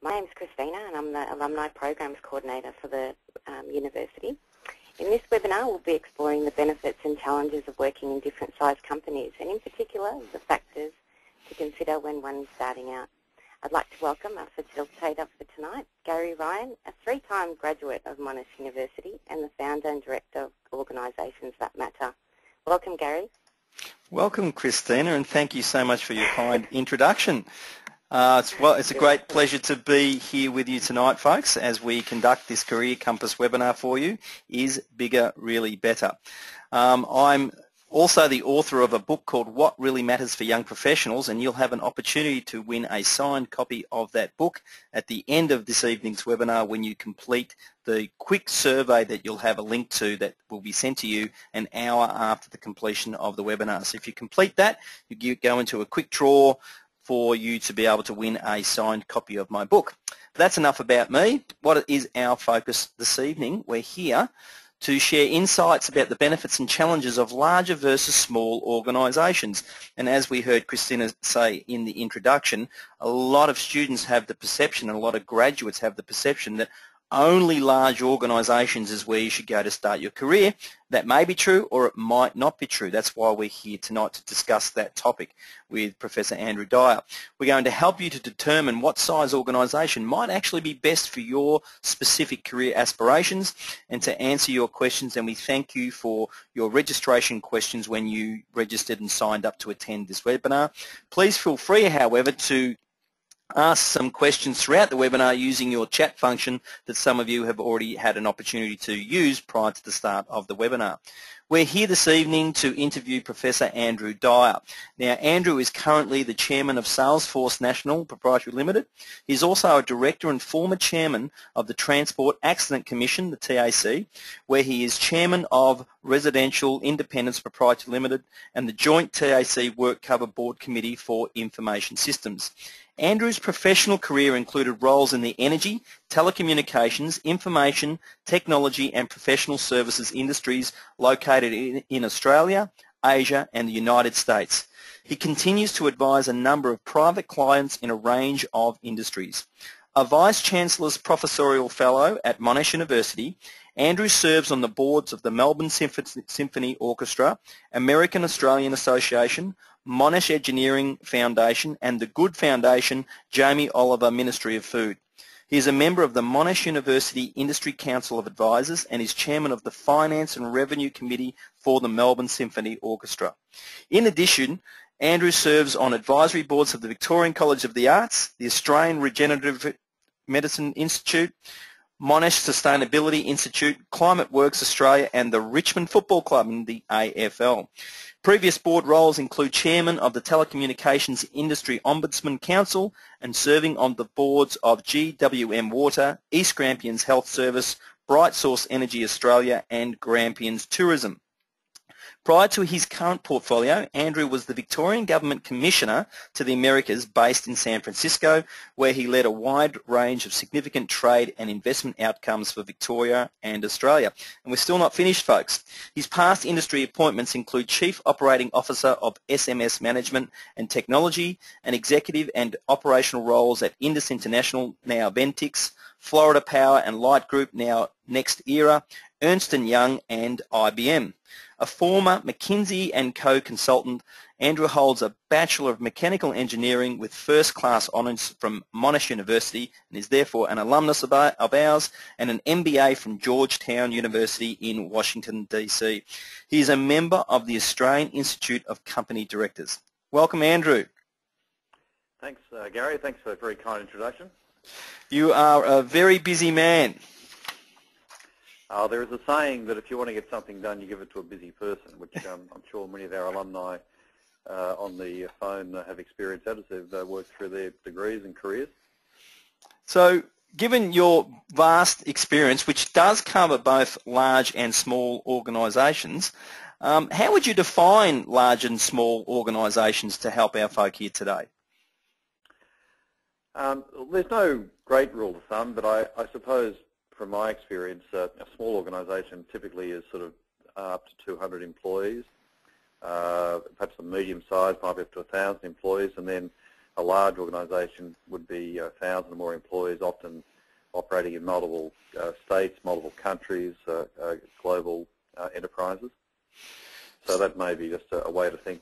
My name's Christina and I'm the Alumni Programs Coordinator for the university. In this webinar we'll be exploring the benefits and challenges of working in different sized companies and in particular the factors to consider when one is starting out. I'd like to welcome our facilitator for tonight, Gary Ryan, a three-time graduate of Monash University and the founder and director of Organisations That Matter. Welcome, Gary. Welcome, Christina, and thank you so much for your kind introduction. It's a great pleasure to be here with you tonight, folks, as we conduct this Career Compass webinar for you, Is Bigger Really Better? I'm also the author of a book called What Really Matters for Young Professionals, and you'll have an opportunity to win a signed copy of that book at the end of this evening's webinar when you complete the quick survey that you'll have a link to that will be sent to you an hour after the completion of the webinar. So if you complete that, you go into a quick draw for you to be able to win a signed copy of my book. That's enough about me. What is our focus this evening? We're here to share insights about the benefits and challenges of larger versus small organisations. And as we heard Christina say in the introduction, a lot of students have the perception and a lot of graduates have the perception that only large organisations is where you should go to start your career. That may be true or it might not be true. That's why we're here tonight to discuss that topic with Professor Andrew Dyer. We're going to help you to determine what size organisation might actually be best for your specific career aspirations and to answer your questions, and we thank you for your registration questions when you registered and signed up to attend this webinar. Please feel free, however, to ask some questions throughout the webinar using your chat function that some of you have already had an opportunity to use prior to the start of the webinar. We're here this evening to interview Professor Andrew Dyer. Now, Andrew is currently the Chairman of Salesforce National Proprietary Limited. He's also a Director and former Chairman of the Transport Accident Commission, the TAC, where he is Chairman of Residential Independence Proprietary Limited and the Joint TAC Work Cover Board Committee for Information Systems. Andrew's professional career included roles in the energy, telecommunications, information, technology and professional services industries located in Australia, Asia and the United States. He continues to advise a number of private clients in a range of industries. A Vice-Chancellor's Professorial Fellow at Monash University, Andrew serves on the boards of the Melbourne Symphony Orchestra, American Australian Association, Monash Engineering Foundation and the Good Foundation, Jamie Oliver Ministry of Food. He is a member of the Monash University Industry Council of Advisors and is Chairman of the Finance and Revenue Committee for the Melbourne Symphony Orchestra. In addition, Andrew serves on advisory boards of the Victorian College of the Arts, the Australian Regenerative Medicine Institute, Monash Sustainability Institute, Climate Works Australia and the Richmond Football Club in the AFL. Previous board roles include Chairman of the Telecommunications Industry Ombudsman Council and serving on the boards of GWM Water, East Grampians Health Service, Bright Source Energy Australia and Grampians Tourism. Prior to his current portfolio, Andrew was the Victorian Government Commissioner to the Americas based in San Francisco, where he led a wide range of significant trade and investment outcomes for Victoria and Australia. And we're still not finished, folks. His past industry appointments include Chief Operating Officer of SMS Management and Technology and executive and operational roles at Indus International, now Ventix, Florida Power and Light Group, now Next Era, Ernst & Young and IBM. A former McKinsey & Co. consultant, Andrew holds a Bachelor of Mechanical Engineering with first-class honours from Monash University and is therefore an alumnus of ours, and an MBA from Georgetown University in Washington, D.C. He is a member of the Australian Institute of Company Directors. Welcome, Andrew. Thanks, Gary. Thanks for a very kind introduction. You are a very busy man. There is a saying that if you want to get something done, you give it to a busy person, which I'm sure many of our alumni on the phone have experienced that as they've worked through their degrees and careers. So, given your vast experience, which does cover both large and small organisations, how would you define large and small organisations to help our folk here today? There's no great rule of thumb, but I suppose from my experience, a small organisation typically is sort of up to 200 employees. Perhaps a medium size might be up to 1,000 employees, and then a large organisation would be 1,000 or more employees, often operating in multiple states, multiple countries, global enterprises. So that may be just a way to think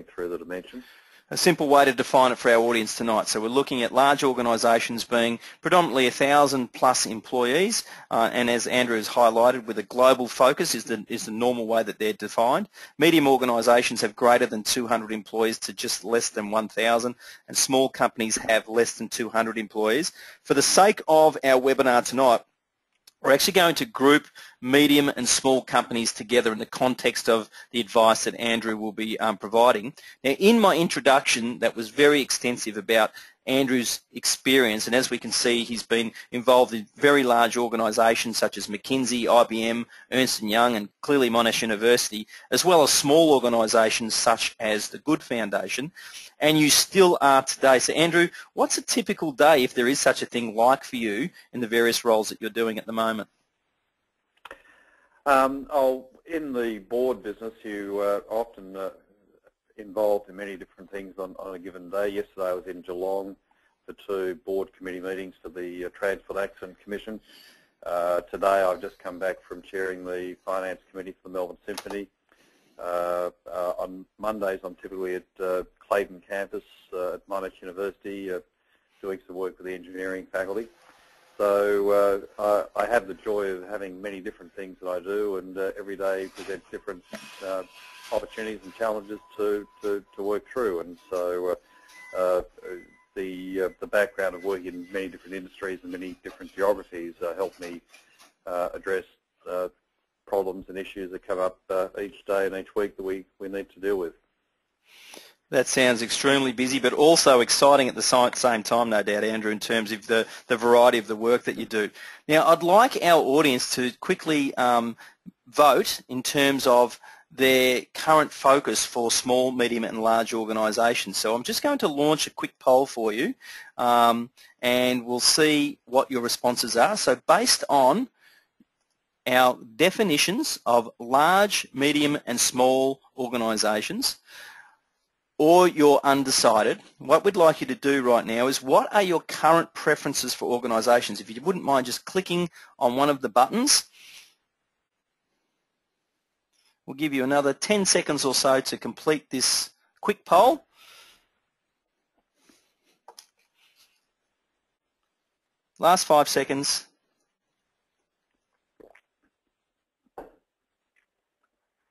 through the dimensions. A simple way to define it for our audience tonight. So we're looking at large organisations being predominantly 1,000 plus employees, and as Andrew has highlighted, with a global focus is the normal way that they're defined. Medium organisations have greater than 200 employees to just less than 1,000, and small companies have less than 200 employees. For the sake of our webinar tonight, we're actually going to group medium and small companies together in the context of the advice that Andrew will be providing. Now, in my introduction, that was very extensive about Andrew's experience, and as we can see, he's been involved in very large organisations such as McKinsey, IBM, Ernst & Young, and clearly Monash University, as well as small organisations such as the Good Foundation, and you still are today. So Andrew, what's a typical day, if there is such a thing, like for you in the various roles that you're doing at the moment? In the board business, you are often involved in many different things on a given day. Yesterday I was in Geelong for 2 board committee meetings for the Transport Accident Commission. Today I've just come back from chairing the Finance Committee for the Melbourne Symphony. On Mondays I'm typically at Clayton campus at Monash University doing some work with the engineering faculty. So I have the joy of having many different things that I do, and every day presents different opportunities and challenges to work through. And so the background of working in many different industries and many different geographies help me address problems and issues that come up each day and each week that we need to deal with. That sounds extremely busy, but also exciting at the same time, no doubt, Andrew, in terms of the variety of the work that you do. Now, I'd like our audience to quickly vote in terms of their current focus for small, medium and large organisations. So I'm just going to launch a quick poll for you, and we'll see what your responses are. So based on our definitions of large, medium and small organisations, or you're undecided, what we'd like you to do right now is, what are your current preferences for organisations? If you wouldn't mind just clicking on one of the buttons. We'll give you another 10 seconds or so to complete this quick poll. Last 5 seconds.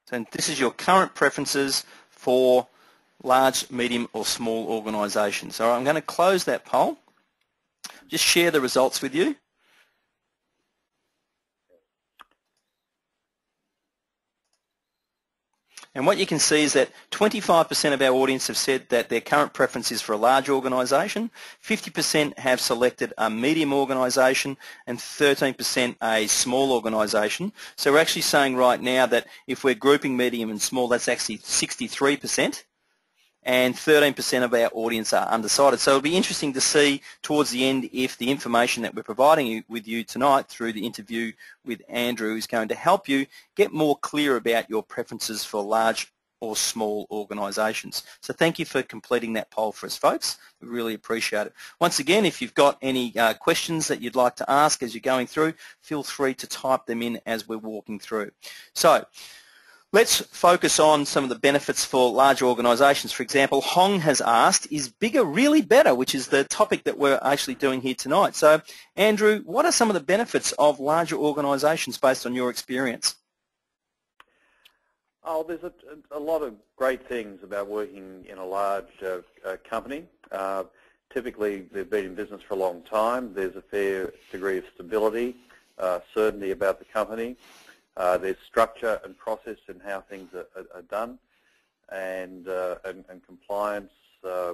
So this is your current preferences for large, medium or small organisations. So I'm going to close that poll. Just share the results with you. And what you can see is that 25% of our audience have said that their current preference is for a large organisation, 50% have selected a medium organisation, and 13% a small organisation. So we're actually saying right now that if we're grouping medium and small, that's actually 63%. And 13% of our audience are undecided. So it'll be interesting to see towards the end if the information that we're providing with you tonight through the interview with Andrew is going to help you get more clear about your preferences for large or small organisations. So thank you for completing that poll for us, folks. We really appreciate it. Once again, if you've got any questions that you'd like to ask as you're going through, feel free to type them in as we're walking through. So let's focus on some of the benefits for larger organisations. For example, Hong has asked, is bigger really better, which is the topic that we're actually doing here tonight. So, Andrew, what are some of the benefits of larger organisations based on your experience? Oh, there's a lot of great things about working in a large company. Typically, they've been in business for a long time. There's a fair degree of stability, certainty about the company. There's structure and process in how things are done, and compliance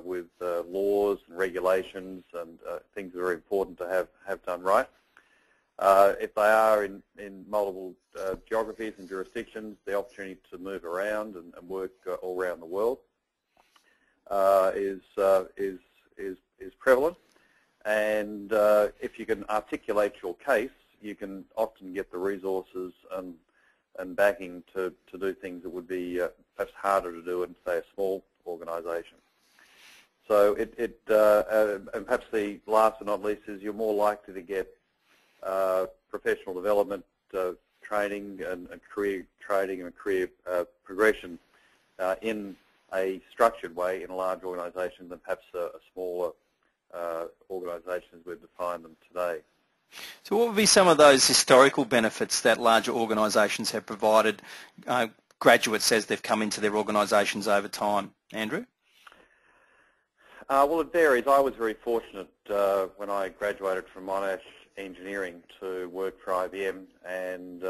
with laws and regulations and things that are important to have done right. If they are in multiple geographies and jurisdictions, the opportunity to move around and work all around the world is prevalent. And if you can articulate your case, you can often get the resources and backing to do things that would be perhaps harder to do in, say, a small organisation. So and perhaps the last but not least is you're more likely to get professional development training and career training and career progression in a structured way in a large organisation than perhaps a smaller organisation as we've defined them today. So what would be some of those historical benefits that larger organisations have provided graduates as they've come into their organisations over time? Andrew? Well, it varies. I was very fortunate when I graduated from Monash Engineering to work for IBM, and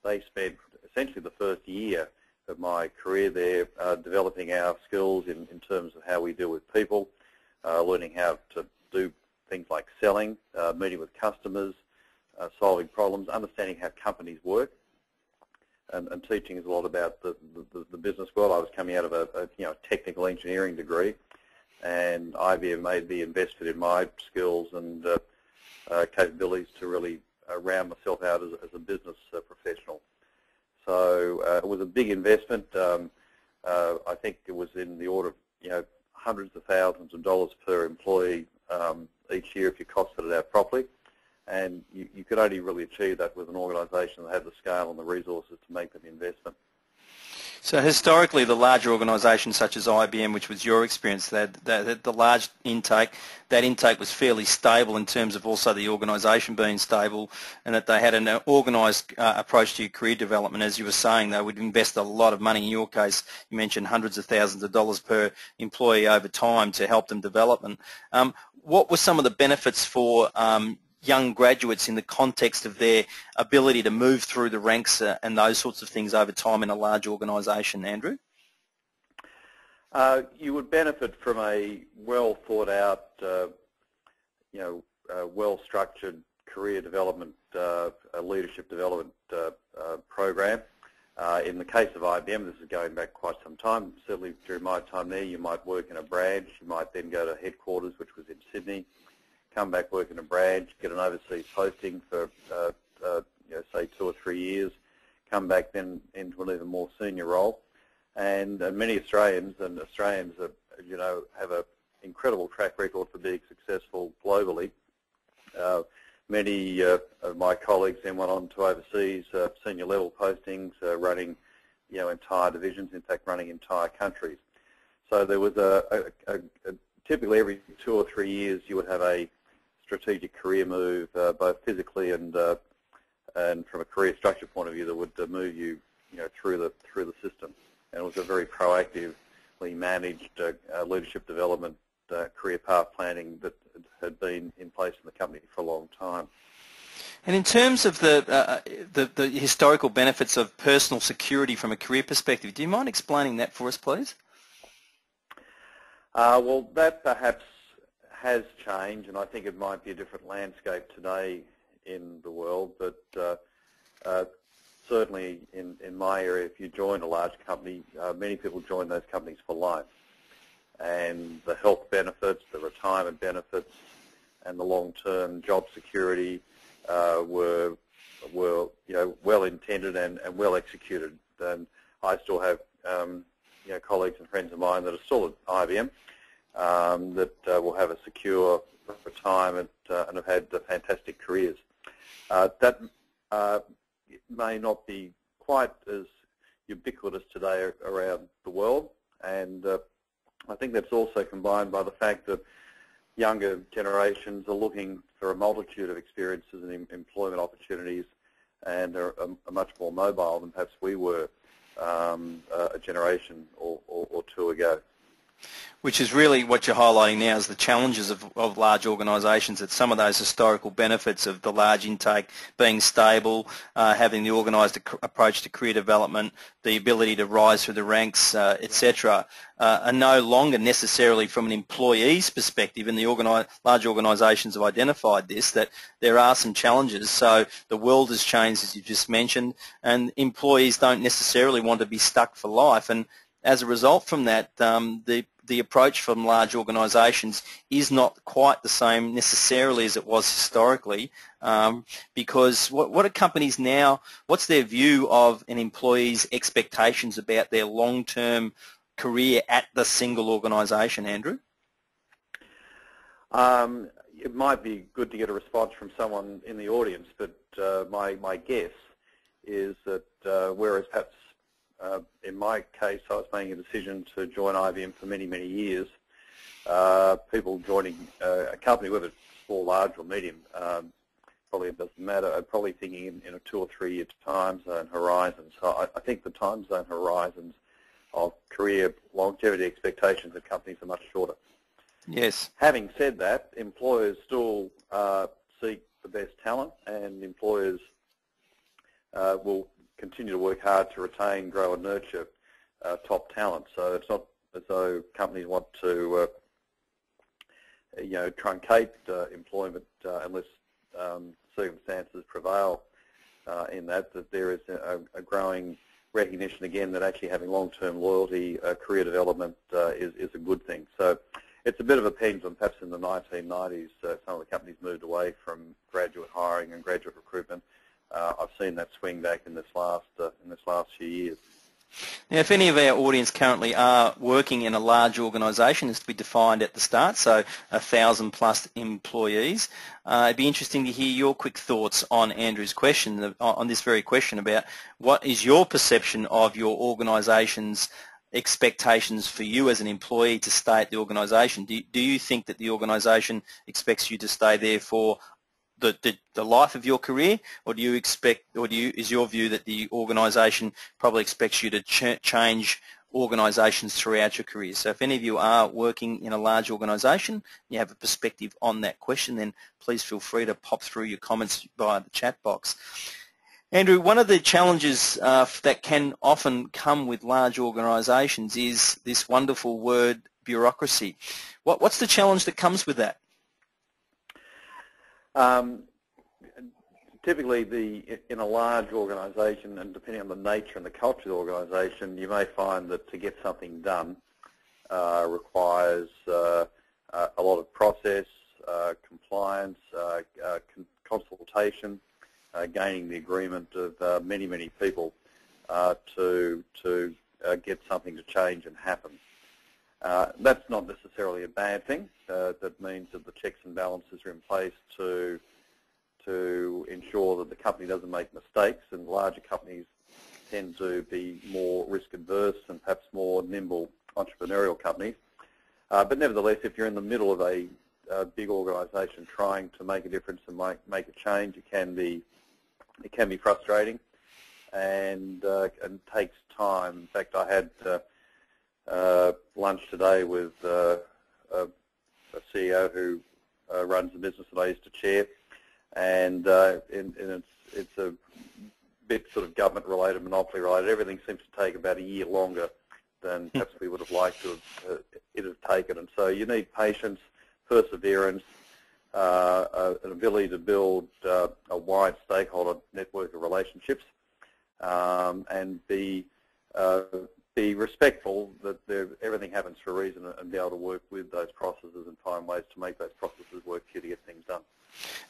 they spent essentially the first year of my career there developing our skills in terms of how we deal with people, learning how to do things like selling, meeting with customers, solving problems, understanding how companies work, and teaching us a lot about the business world. I was coming out of a technical engineering degree, and IBM made me invested in my skills and capabilities to really round myself out as a business professional. So it was a big investment. I think it was in the order of hundreds of thousands of dollars per employee each year if you costed it out properly, and you could only really achieve that with an organisation that had the scale and the resources to make that investment. So historically, the larger organisations such as IBM, which was your experience, the large intake, that intake was fairly stable in terms of also the organisation being stable, and that they had an organised approach to your career development. As you were saying, they would invest a lot of money. In your case, you mentioned hundreds of thousands of dollars per employee over time to help them develop. And what were some of the benefits for young graduates in the context of their ability to move through the ranks and those sorts of things over time in a large organisation, Andrew? You would benefit from a well thought out, well structured career development, leadership development program. In the case of IBM, this is going back quite some time. Certainly during my time there, you might work in a branch, you might then go to headquarters, which was in Sydney, come back, work in a branch, get an overseas posting for, say 2 or 3 years, come back then into an even more senior role. And many Australians, have an incredible track record for being successful globally. Many of my colleagues then went on to overseas senior level postings, running entire divisions, in fact running entire countries. So there was typically every 2 or 3 years you would have a strategic career move, both physically and from a career structure point of view, that would move you, through the system. And it was a very proactively managed leadership development, career path planning that had been in place in the company for a long time. And in terms of the historical benefits of personal security from a career perspective, do you mind explaining that for us, please? Well, that perhaps has changed, and I think it might be a different landscape today in the world, but certainly in my area, if you join a large company, many people join those companies for life. And the health benefits, the retirement benefits, and the long-term job security were well intended and well executed. And I still have colleagues and friends of mine that are still at IBM that will have a secure retirement and have had fantastic careers. That may not be quite as ubiquitous today around the world, and I think that's also combined by the fact that younger generations are looking for a multitude of experiences and employment opportunities, and are much more mobile than perhaps we were a generation or two ago. Which is really what you're highlighting now is the challenges of large organisations, that some of those historical benefits of the large intake being stable, having the organised approach to career development, the ability to rise through the ranks, etc., are no longer necessarily from an employee's perspective, and the large organisations have identified this, that there are some challenges. So the world has changed, as you just mentioned, and employees don't necessarily want to be stuck for life. And as a result from that, the approach from large organisations is not quite the same necessarily as it was historically, because what are companies now, what's their view of an employee's expectations about their long-term career at the single organisation, Andrew? It might be good to get a response from someone in the audience, but my guess is that whereas perhaps in my case I was making a decision to join IBM for many, many years, people joining a company, whether it's small, large or medium, probably it doesn't matter, are probably thinking in a 2 or 3 year time zone horizon. So I think the time zone horizons of career longevity expectations of companies are much shorter. Yes. Having said that, employers still seek the best talent, and employers will continue to work hard to retain, grow and nurture top talent. So it's not as though companies want to truncate employment unless circumstances prevail in that there is a growing recognition again that actually having long-term loyalty, career development is a good thing. So it's a bit of a pendulum. Perhaps in the 1990s, some of the companies moved away from graduate hiring and graduate recruitment. I've seen that swing back in this last few years. Now, if any of our audience currently are working in a large organisation, as we defined at the start, so 1,000 plus employees, it'd be interesting to hear your quick thoughts on Andrew's question, on this very question about what is your perception of your organisation's expectations for you as an employee to stay at the organisation. Do you think that the organisation expects you to stay there for the life of your career, or do you expect, or is your view that the organisation probably expects you to change organisations throughout your career? So if any of you are working in a large organisation, you have a perspective on that question, then please feel free to pop through your comments via the chat box. Andrew, one of the challenges that can often come with large organisations is this wonderful word, bureaucracy. What's the challenge that comes with that? Typically, in a large organisation, and depending on the nature and the culture of the organisation, you may find that to get something done requires a lot of process, compliance, consultation, gaining the agreement of many, many people to get something to change and happen. That's not necessarily a bad thing. That means that the checks and balances are in place to ensure that the company doesn't make mistakes, and larger companies tend to be more risk adverse and perhaps more nimble entrepreneurial companies. But nevertheless, if you're in the middle of a big organisation trying to make a difference and make a change, it can be frustrating and takes time. In fact, I had lunch today with a CEO who runs the business that I used to chair, and it's a bit sort of government-related, monopoly-related. Everything seems to take about a year longer than perhaps we would have liked to have taken. And so you need patience, perseverance, an ability to build a wide stakeholder network of relationships, and be respectful that everything happens for a reason, and be able to work with those processes and find ways to make those processes work for you to get things done.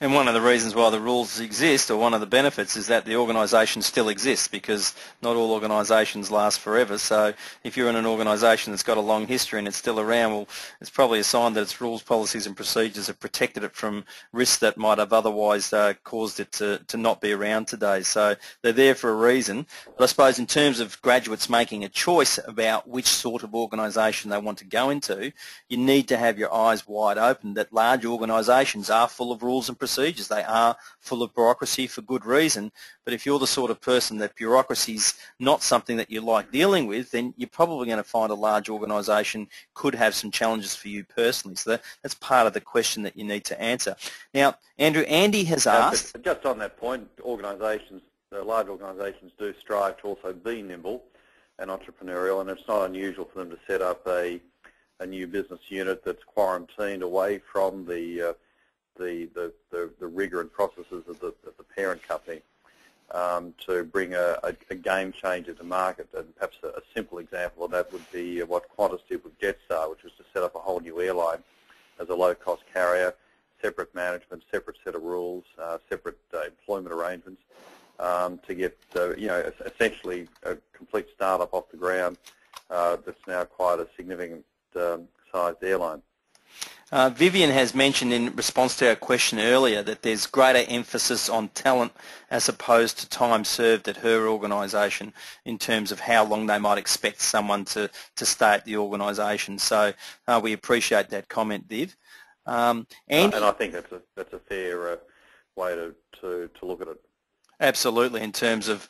And one of the reasons why the rules exist, or one of the benefits, is that the organisation still exists, because not all organisations last forever. So if you're in an organisation that's got a long history and it's still around, well, it's probably a sign that its rules, policies and procedures have protected it from risks that might have otherwise caused it to not be around today. So they're there for a reason. But I suppose in terms of graduates making a choice about which sort of organisation they want to go into, you need to have your eyes wide open that large organisations are full of rules and procedures. They are full of bureaucracy for good reason, but if you're the sort of person that bureaucracy's not something that you like dealing with, then you're probably going to find a large organisation could have some challenges for you personally. So that's part of the question that you need to answer. Now, Andrew, Andy has asked... Just on that point, organisations, large organisations do strive to also be nimble and entrepreneurial, and it's not unusual for them to set up a new business unit that's quarantined away from the rigor and processes of the parent company, to bring a game changer to market. And perhaps a simple example of that would be what Qantas did with Jetstar, which was to set up a whole new airline as a low-cost carrier, separate management, separate set of rules, separate employment arrangements, to get essentially a complete startup off the ground that's now quite a significant sized airline. Vivian has mentioned in response to our question earlier that there's greater emphasis on talent as opposed to time served at her organisation in terms of how long they might expect someone to stay at the organisation. So we appreciate that comment, Viv. And I think that's a fair way to look at it. Absolutely, in terms of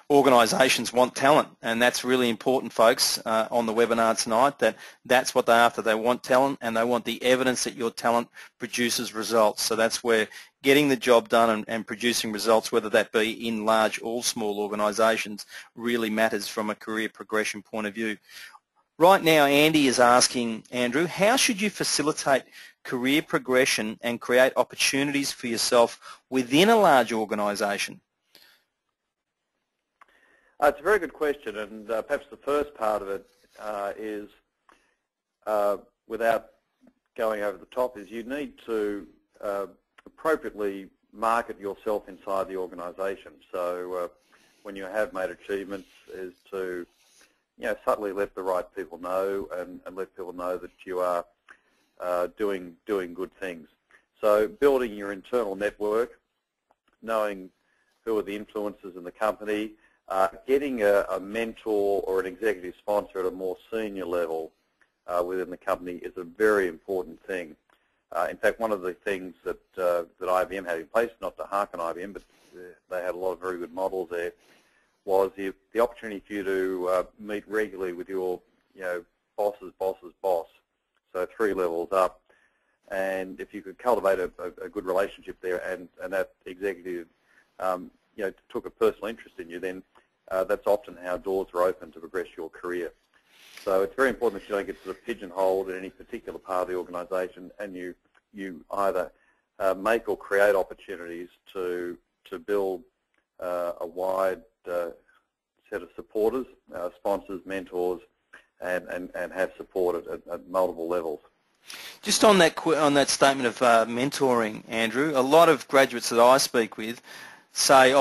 organisations want talent, and that's really important, folks, on the webinar tonight, that's what they're after. They want talent, and they want the evidence that your talent produces results. So that's where getting the job done and producing results, whether that be in large or small organisations, really matters from a career progression point of view. Right now, Andy is asking, Andrew, how should you facilitate career progression and create opportunities for yourself within a large organisation? It's a very good question, and perhaps the first part of it is, without going over the top, is you need to appropriately market yourself inside the organisation. So when you have made achievements, is to subtly let the right people know and let people know that you are doing good things. So building your internal network, knowing who are the influencers in the company, getting a mentor or an executive sponsor at a more senior level within the company is a very important thing. In fact, one of the things that IBM had in place, not to hark on IBM, but they had a lot of very good models there, was the opportunity for you to meet regularly with your boss's boss's boss. So 3 levels up, and if you could cultivate a good relationship there, and that executive, took a personal interest in you, then that's often how doors are open to progress your career. So it's very important that you don't get sort of pigeonholed in any particular part of the organisation, and you either make or create opportunities to build a wide set of supporters, sponsors, mentors, and have support at multiple levels. Just on that statement of mentoring, Andrew, a lot of graduates that I speak with say,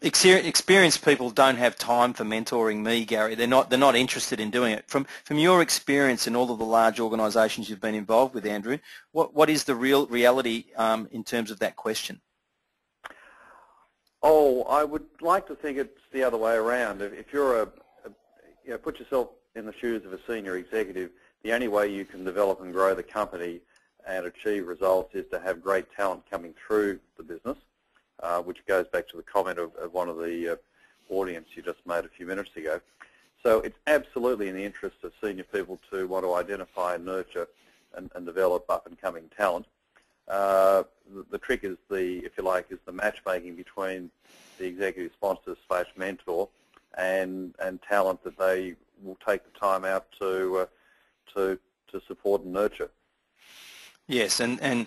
experienced people don't have time for mentoring me, Gary. They're not interested in doing it. From your experience in all of the large organisations you've been involved with, Andrew, what is the real reality in terms of that question? Oh, I would like to think it's the other way around. If you're put yourself in the shoes of a senior executive, the only way you can develop and grow the company and achieve results is to have great talent coming through the business, which goes back to the comment of one of the audience you just made a few minutes ago. So it's absolutely in the interest of senior people to want to identify and nurture and develop up-and-coming talent. The trick is if you like, is the matchmaking between the executive sponsor / mentor and talent that they will take the time out to support and nurture. Yes, and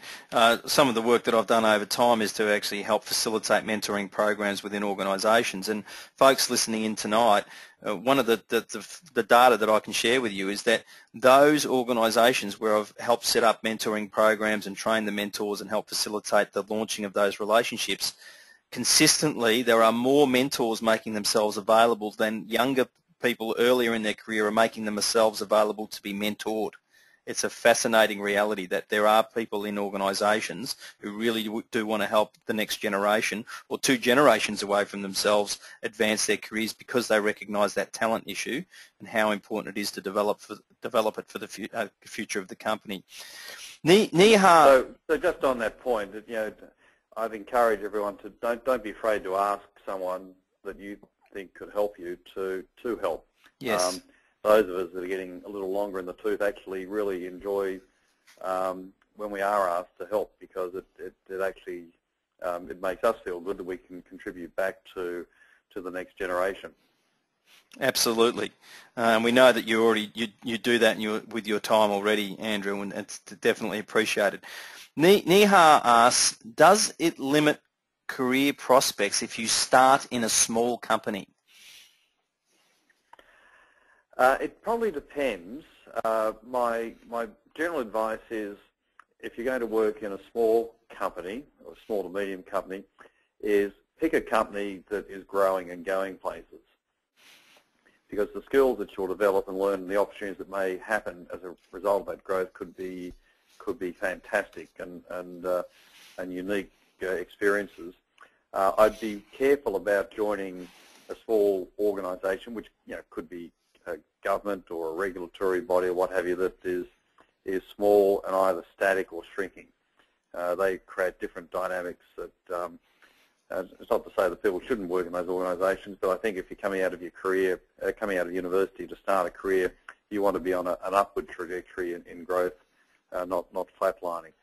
some of the work that I've done over time is to actually help facilitate mentoring programs within organisations. And folks listening in tonight, one of the data that I can share with you is that those organisations where I've helped set up mentoring programs and train the mentors and help facilitate the launching of those relationships, consistently there are more mentors making themselves available than younger people earlier in their career are making themselves available to be mentored. It's a fascinating reality that there are people in organisations who really do want to help the next generation or 2 generations away from themselves advance their careers because they recognise that talent issue and how important it is to develop it for the future of the company. Neha. So just on that point, I'd encourage everyone to don't be afraid to ask someone that you think could help you to help. Yes. Those of us that are getting a little longer in the tooth actually really enjoy when we are asked to help, because it actually it makes us feel good that we can contribute back to the next generation. Absolutely, and we know that you do that with your time already, Andrew, and it's definitely appreciated. Neha asks, does it limit career prospects if you start in a small company? It probably depends. My general advice is, if you're going to work in a small company or a small to medium company, is pick a company that is growing and going places, because the skills that you'll develop and learn and the opportunities that may happen as a result of that growth could be could be fantastic and unique experiences. I'd be careful about joining a small organisation, which could be a government or a regulatory body or what have you, that is small and either static or shrinking. They create different dynamics that it's not to say that people shouldn't work in those organisations, but I think if you're coming out of your career, coming out of university to start a career, you want to be on an upward trajectory in growth, not flatlining.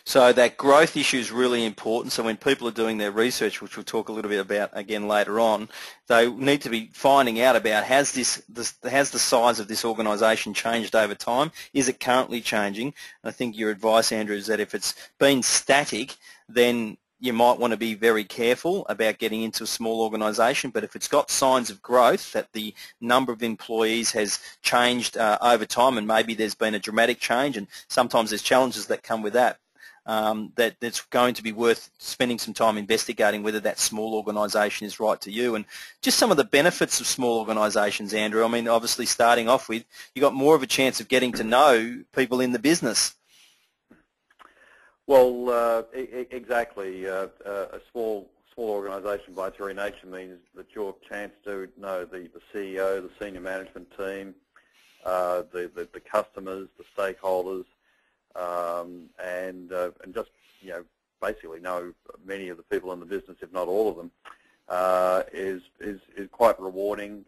So that growth issue is really important. So when people are doing their research, which we'll talk a little bit about again later on, they need to be finding out about has the size of this organisation changed over time? Is it currently changing? And I think your advice, Andrew, is that if it's been static, then you might want to be very careful about getting into a small organisation, but if it's got signs of growth, that the number of employees has changed over time, and maybe there's been a dramatic change, and sometimes there's challenges that come with that, that's going to be worth spending some time investigating whether that small organisation is right to you. And just some of the benefits of small organisations, Andrew. I mean, obviously starting off with, you got more of a chance of getting to know people in the business. Well, exactly. A small organisation by its very nature means that your chance to know the CEO, the senior management team, the customers, the stakeholders, and just basically know many of the people in the business, if not all of them, is quite rewarding.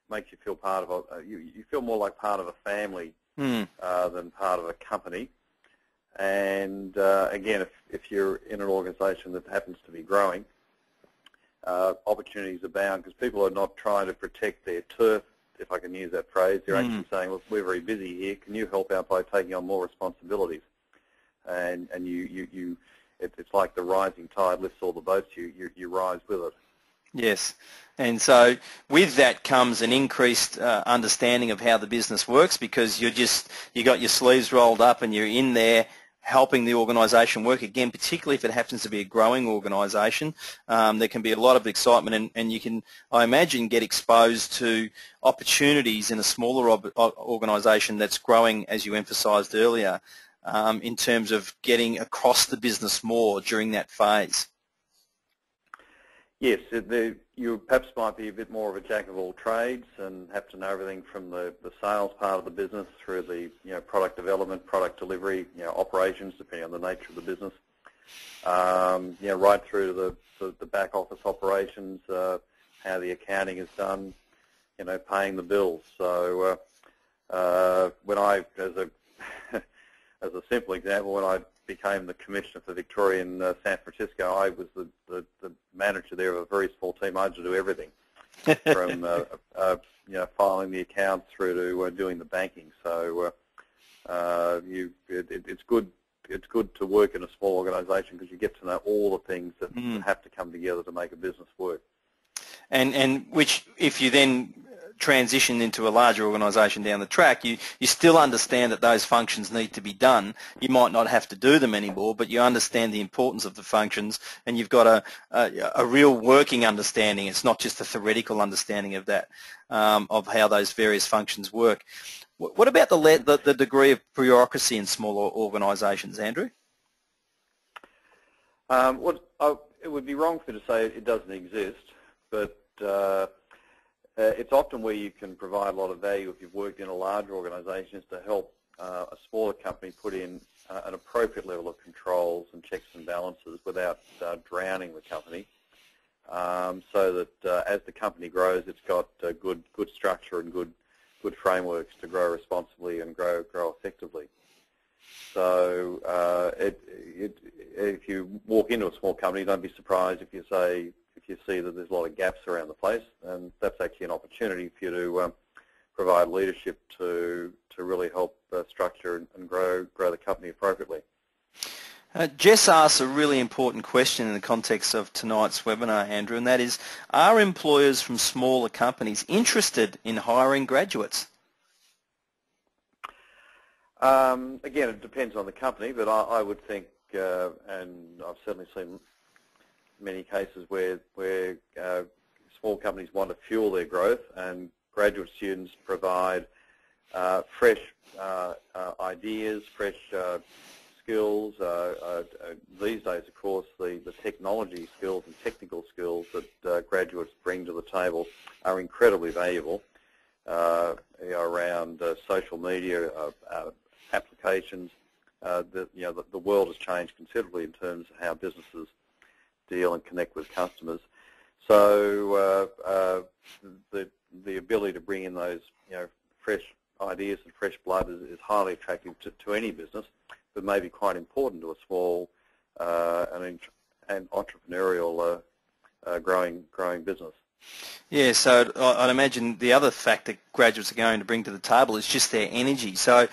Makes you feel part of you feel more like part of a family than part of a company. And again, if you're in an organisation that happens to be growing, opportunities abound because people are not trying to protect their turf, if I can use that phrase. They're actually saying, look, we're very busy here. Can you help out by taking on more responsibilities? And it's like the rising tide lifts all the boats. You rise with it. Yes, and so with that comes an increased understanding of how the business works, because you got your sleeves rolled up and you're in there helping the organisation work, again, particularly if it happens to be a growing organisation. There can be a lot of excitement, and you can, I imagine, get exposed to opportunities in a smaller organisation that's growing, as you emphasised earlier, in terms of getting across the business more during that phase. Yes, you perhaps might be a bit more of a jack of all trades and have to know everything from the sales part of the business through the product development, product delivery, operations, depending on the nature of the business, right through to the back office operations, how the accounting is done, paying the bills. So when I, as a simple example, when I became the commissioner for Victoria in San Francisco, I was the manager there of a very small team. I had to do everything from filing the accounts through to doing the banking. So it's good to work in a small organisation because you get to know all the things that have to come together to make a business work. And which, if you then transition into a larger organisation down the track, you still understand that those functions need to be done. You might not have to do them anymore, but you understand the importance of the functions, and you've got a real working understanding. It's not just a theoretical understanding of that, of how those various functions work. What about the degree of bureaucracy in smaller organisations, Andrew? It would be wrong for me to say it doesn't exist, but it's often where you can provide a lot of value if you've worked in a larger organisation, is to help a smaller company put in an appropriate level of controls and checks and balances without drowning the company, so that as the company grows, it's got good structure and good frameworks to grow responsibly and grow effectively. So if you walk into a small company, don't be surprised if you see that there's a lot of gaps around the place, and that's actually an opportunity for you to provide leadership to really help structure and grow the company appropriately. Jess asks a really important question in the context of tonight's webinar, Andrew, and that is, are employers from smaller companies interested in hiring graduates? Again, it depends on the company, but I would think, and I've certainly seen many cases where small companies want to fuel their growth, and graduate students provide fresh ideas, fresh skills. These days, of course, the technology skills and technical skills that graduates bring to the table are incredibly valuable around social media applications. The world has changed considerably in terms of how businesses deal and connect with customers. So the ability to bring in those fresh ideas and fresh blood is highly attractive to any business, but may be quite important to a small and entrepreneurial growing business. Yeah, so I'd imagine the other fact that graduates are going to bring to the table is just their energy. So,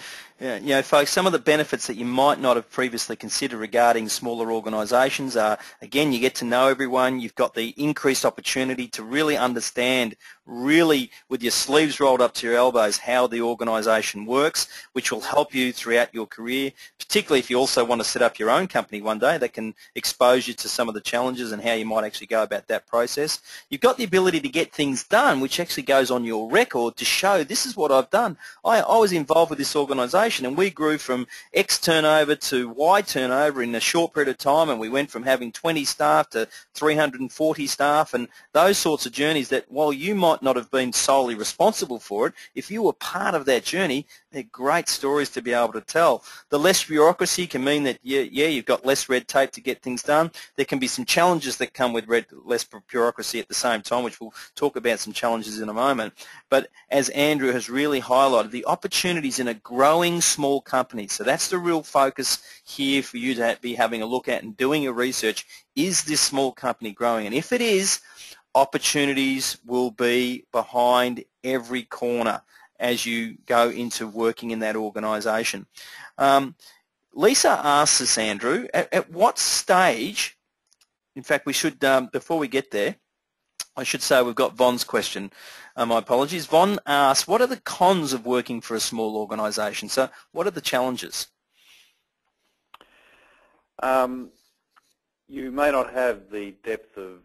folks, some of the benefits that you might not have previously considered regarding smaller organisations are, again, you get to know everyone. You've got the increased opportunity to really understand, really with your sleeves rolled up to your elbows, how the organisation works, which will help you throughout your career, particularly if you also want to set up your own company one day. That can expose you to some of the challenges and how you might actually go about that process. You've got the ability to get things done, which actually goes on your record to show this is what I've done. I was involved with this organisation and we grew from X turnover to Y turnover in a short period of time, and we went from having 20 staff to 340 staff, and those sorts of journeys that while you might not have been solely responsible for it, if you were part of that journey, they're great stories to be able to tell. The less bureaucracy can mean that, you've got less red tape to get things done. There can be some challenges that come with less bureaucracy at the same time, which we'll talk about some challenges in a moment. But as Andrew has really highlighted, the opportunities in a growing small company. So that's the real focus here for you to be having a look at and doing your research. Is this small company growing? And if it is, opportunities will be behind every corner as you go into working in that organisation. Lisa asks us, Andrew, at what stage, in fact we should, before we get there, I should say we've got Von's question. My apologies. Von asks, what are the cons of working for a small organisation? So what are the challenges? You may not have the depth of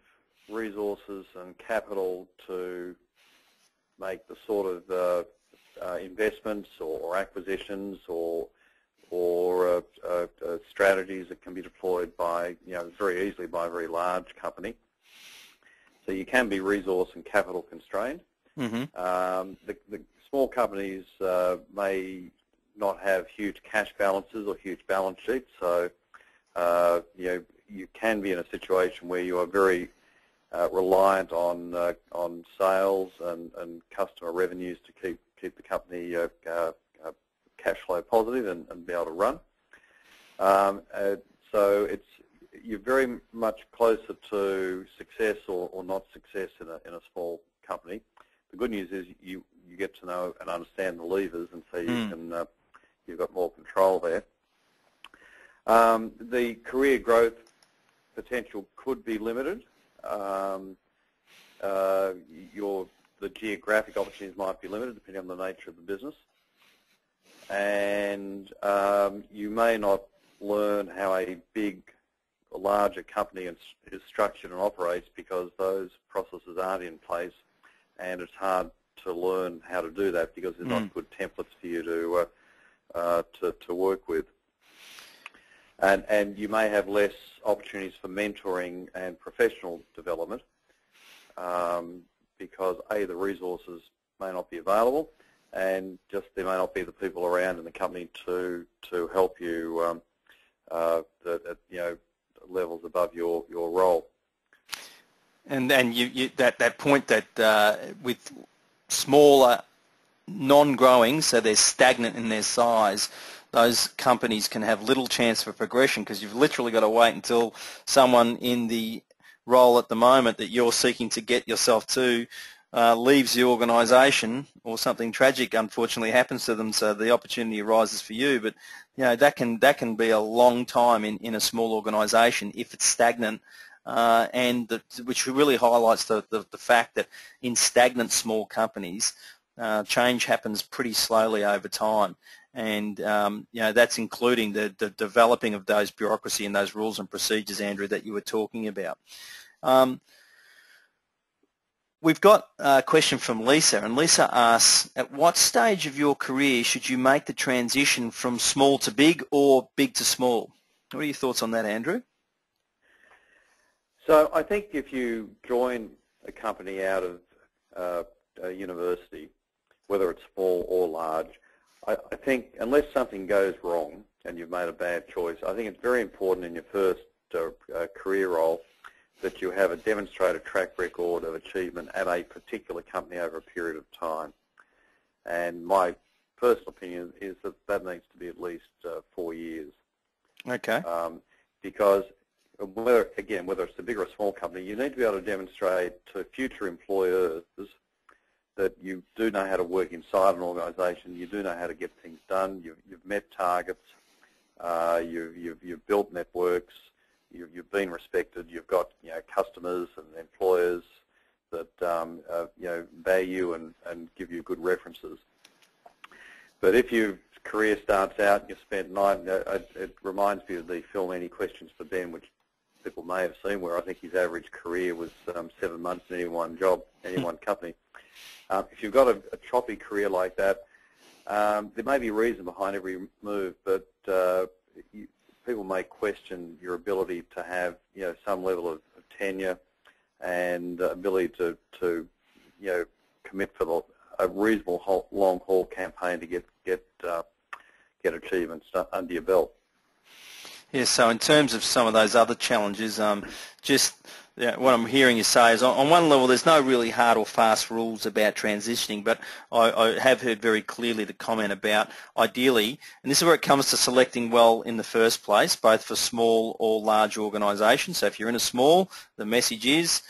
resources and capital to make the sort of investments or acquisitions or strategies that can be deployed by, very easily by a very large company. So you can be resource and capital constrained. Mm-hmm. The small companies may not have huge cash balances or huge balance sheets, so you can be in a situation where you are very reliant on sales and customer revenues to keep the company cash flow positive and be able to run. So you're very much closer to success or not success in a small company. The good news is you get to know and understand the levers, and so you've got more control there. The career growth potential could be limited. The geographic opportunities might be limited depending on the nature of the business, and you may not learn how a larger company is structured and operates because those processes aren't in place, and it's hard to learn how to do that because there's not good templates for you to work with. And you may have less opportunities for mentoring and professional development because A, the resources may not be available, and just there may not be the people around in the company to help you at levels above your role. And you that point that with smaller, non-growing, so they're stagnant in their size, those companies can have little chance for progression because you've literally got to wait until someone in the role at the moment that you're seeking to get yourself to leaves the organisation, or something tragic unfortunately happens to them, so the opportunity arises for you. But that can be a long time in a small organisation if it's stagnant, which really highlights the fact that in stagnant small companies, change happens pretty slowly over time. And that's including the developing of those bureaucracy and those rules and procedures, Andrew, that you were talking about. we've got a question from Lisa, and Lisa asks, at what stage of your career should you make the transition from small to big or big to small? What are your thoughts on that, Andrew? So I think if you join a company out of a university, whether it's small or large, I think unless something goes wrong and you've made a bad choice, I think it's very important in your first career role that you have a demonstrated track record of achievement at a particular company over a period of time. And my personal opinion is that that needs to be at least 4 years. Okay. Because whether it's a big or a small company, you need to be able to demonstrate to future employers that you do know how to work inside an organisation, you do know how to get things done, you've met targets, you've built networks, you've been respected, you've got customers and employers that value and give you good references. But if your career starts out and you spent it reminds me of the film Any Questions for Ben, which people may have seen, where I think his average career was 7 months in any one job, any one company. If you've got a choppy career like that, there may be reason behind every move, but people may question your ability to have some level of tenure and ability to commit for a reasonable long haul campaign to get achievements under your belt. Yes, so in terms of some of those other challenges, what I'm hearing you say is on one level there's no really hard or fast rules about transitioning, but I have heard very clearly the comment about ideally, and this is where it comes to selecting well in the first place, both for small or large organisations. So if you're in a small, the message is,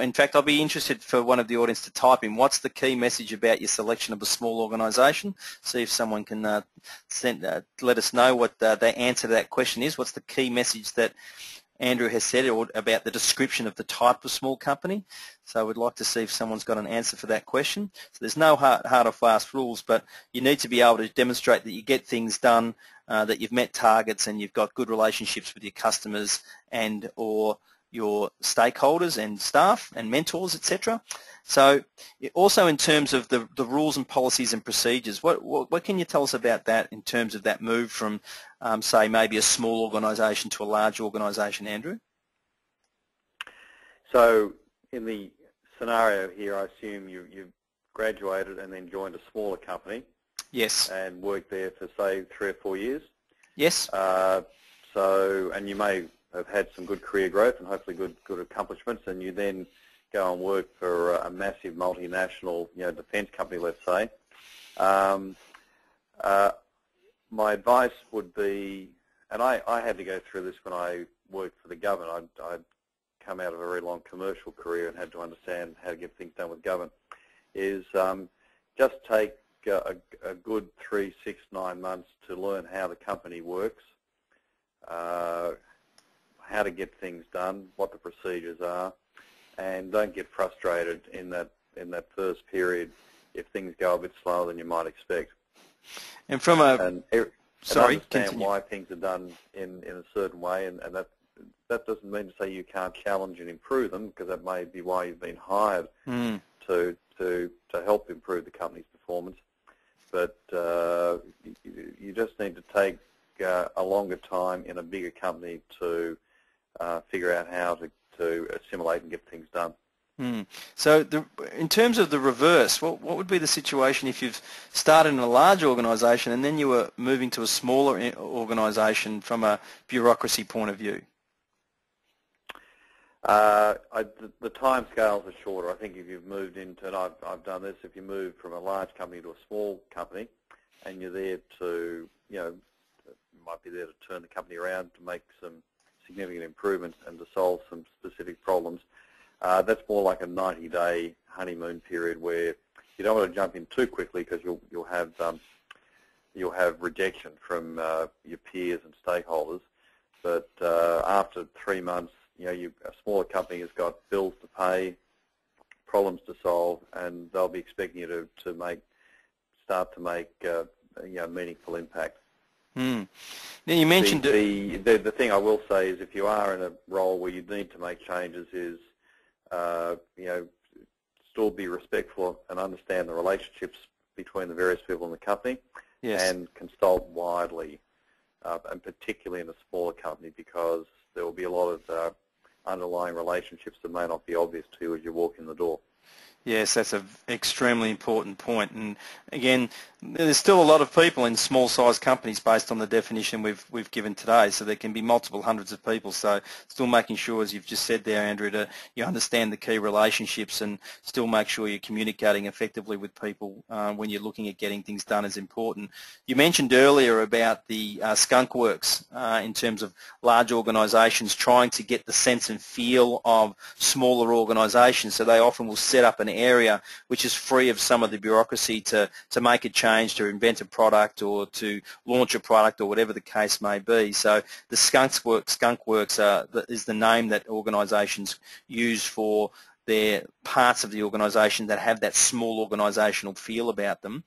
in fact, I'd be interested for one of the audience to type in what's the key message about your selection of a small organisation. See if someone can let us know what the answer to that question is. What's the key message that Andrew has said or about the description of the type of small company? So we'd like to see if someone's got an answer for that question. So there's no hard or fast rules, but you need to be able to demonstrate that you get things done, that you've met targets and you've got good relationships with your customers and or your stakeholders and staff and mentors, etc. So also in terms of the rules and policies and procedures, what can you tell us about that in terms of that move from, say, maybe a small organisation to a large organisation, Andrew? So in the scenario here, I assume you've graduated and then joined a smaller company. Yes. And worked there for, say, 3 or 4 years. Yes. And you may have had some good career growth and hopefully good accomplishments, and you then go and work for a massive multinational, defence company, let's say. My advice would be, and I had to go through this when I worked for the government. I'd come out of a very long commercial career and had to understand how to get things done with government, is just take a good 3, 6, 9 months to learn how the company works, how to get things done, what the procedures are, and don't get frustrated in that first period if things go a bit slower than you might expect. And from and understand why things are done in a certain way, and that doesn't mean to say you can't challenge and improve them, because that may be why you've been hired to help improve the company's performance. But you just need to take a longer time in a bigger company to figure out how to assimilate and get things done. So in terms of the reverse, what would be the situation if you've started in a large organisation and then you were moving to a smaller organisation from a bureaucracy point of view? The time scales are shorter. I think if you've moved into, and I've done this, if you move from a large company to a small company and you're there to, you might be there to turn the company around to make some significant improvements and to solve some specific problems. That's more like a 90-day honeymoon period where you don't want to jump in too quickly, because you'll have rejection from your peers and stakeholders. But after 3 months, a smaller company has got bills to pay, problems to solve, and they'll be expecting you to start to make meaningful impact. Now you mentioned the thing I will say is, if you are in a role where you need to make changes, is still be respectful and understand the relationships between the various people in the company, Yes. and consult widely, and particularly in a smaller company, because there will be a lot of underlying relationships that may not be obvious to you as you walk in the door. Yes, that's an extremely important point. And again, there's still a lot of people in small-sized companies based on the definition we've given today. So there can be multiple hundreds of people. So still making sure, as you've just said there, Andrew, you understand the key relationships and still make sure you're communicating effectively with people when you're looking at getting things done is important. You mentioned earlier about the skunk works in terms of large organisations trying to get the sense and feel of smaller organisations. So they often will set up an area which is free of some of the bureaucracy to make a change, to invent a product or to launch a product or whatever the case may be. So the skunk works is the name that organisations use for their parts of the organisation that have that small organisational feel about them.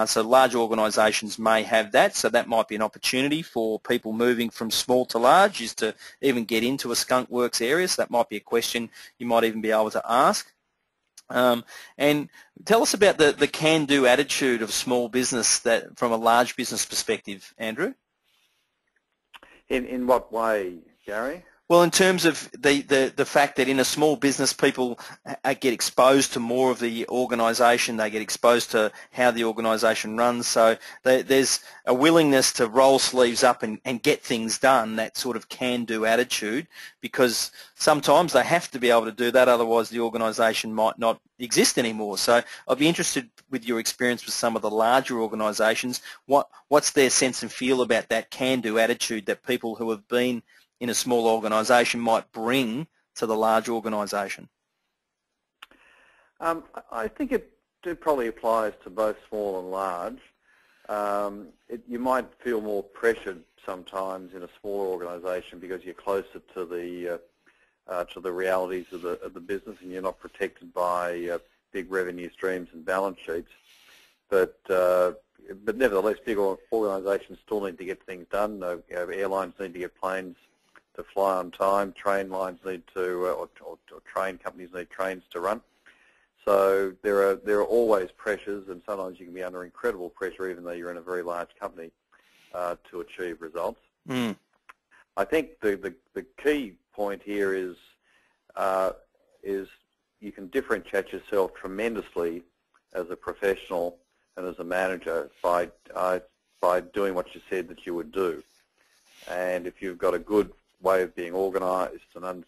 So large organisations may have that, so that might be an opportunity for people moving from small to large, is to even get into a skunk works area. So that might be a question you might even be able to ask. And tell us about the can-do attitude of small business that from a large business perspective, Andrew. In what way, Gary? Well, in terms of the fact that in a small business people get exposed to more of the organisation, they get exposed to how the organisation runs, so there's a willingness to roll sleeves up and get things done, that sort of can-do attitude, because sometimes they have to be able to do that, otherwise the organisation might not exist anymore. So I'd be interested with your experience with some of the larger organisations, what's their sense and feel about that can-do attitude that people who have been in a small organisation might bring to the large organisation? I think it probably applies to both small and large. You might feel more pressured sometimes in a smaller organisation because you're closer to the realities of the business, and you're not protected by big revenue streams and balance sheets. But nevertheless, big organisations still need to get things done. Airlines need to get planes to fly on time. Train lines need to, or train companies need trains to run. So there are always pressures, and sometimes you can be under incredible pressure, even though you're in a very large company, to achieve results. Mm. I think the key point here is you can differentiate yourself tremendously as a professional and as a manager by doing what you said that you would do. And if you've got a good way of being organised and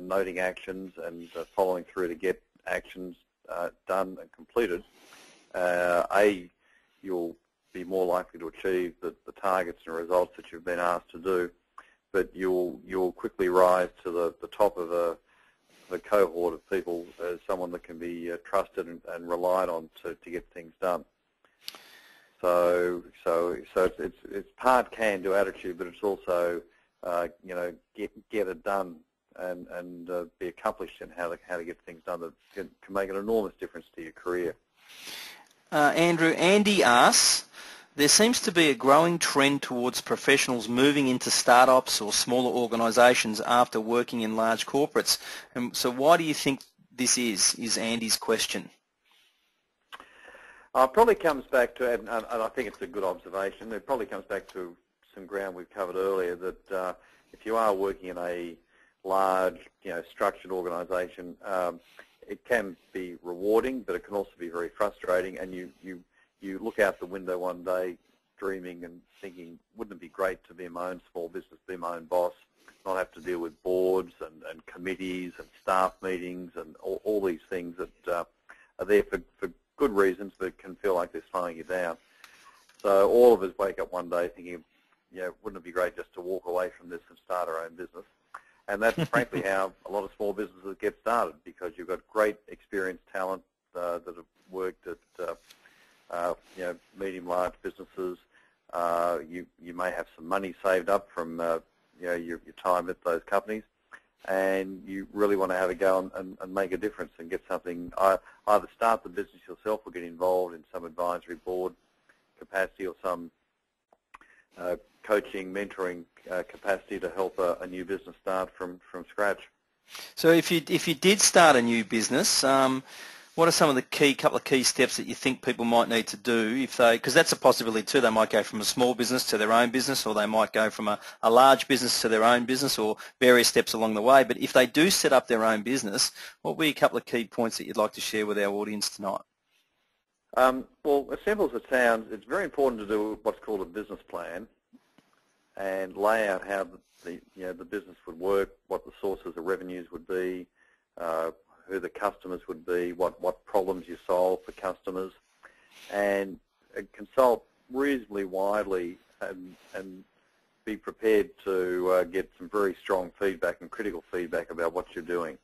noting actions and following through to get actions done and completed, you'll be more likely to achieve the targets and results that you've been asked to do, but you'll quickly rise to the top of the cohort of people as someone that can be trusted and relied on to get things done. So it's part can-do attitude, but it's also get it done and be accomplished in how to get things done that can make an enormous difference to your career. Andrew, Andy asks, there seems to be a growing trend towards professionals moving into startups or smaller organisations after working in large corporates. And so why do you think this is Andy's question? It probably comes back to, and I think it's a good observation, it probably comes back to some ground we've covered earlier, that if you are working in a large, structured organisation, it can be rewarding, but it can also be very frustrating, and you look out the window one day dreaming and thinking, wouldn't it be great to be in my own small business, be my own boss, not have to deal with boards and committees and staff meetings and all these things that are there for good reasons, but can feel like they're slowing you down. So all of us wake up one day thinking, wouldn't it be great just to walk away from this and start our own business? And that's frankly how a lot of small businesses get started, because you've got great experienced talent that have worked at medium, large businesses. You may have some money saved up from your time at those companies, and you really want to have a go and make a difference and get something, either start the business yourself or get involved in some advisory board capacity or some coaching, mentoring capacity to help a new business start from scratch. So if you did start a new business, What are some of the couple of key steps that you think people might need to do if they, because that's a possibility too, they might go from a small business to their own business, or they might go from a large business to their own business, or various steps along the way. But if they do set up their own business, what would be a couple of key points that you'd like to share with our audience tonight? Well, as simple as it sounds, it's very important to do what's called a business plan and lay out how the business would work, what the sources of revenues would be, who the customers would be, what problems you solve for customers, and consult reasonably widely and be prepared to get some very strong feedback and critical feedback about what you're doing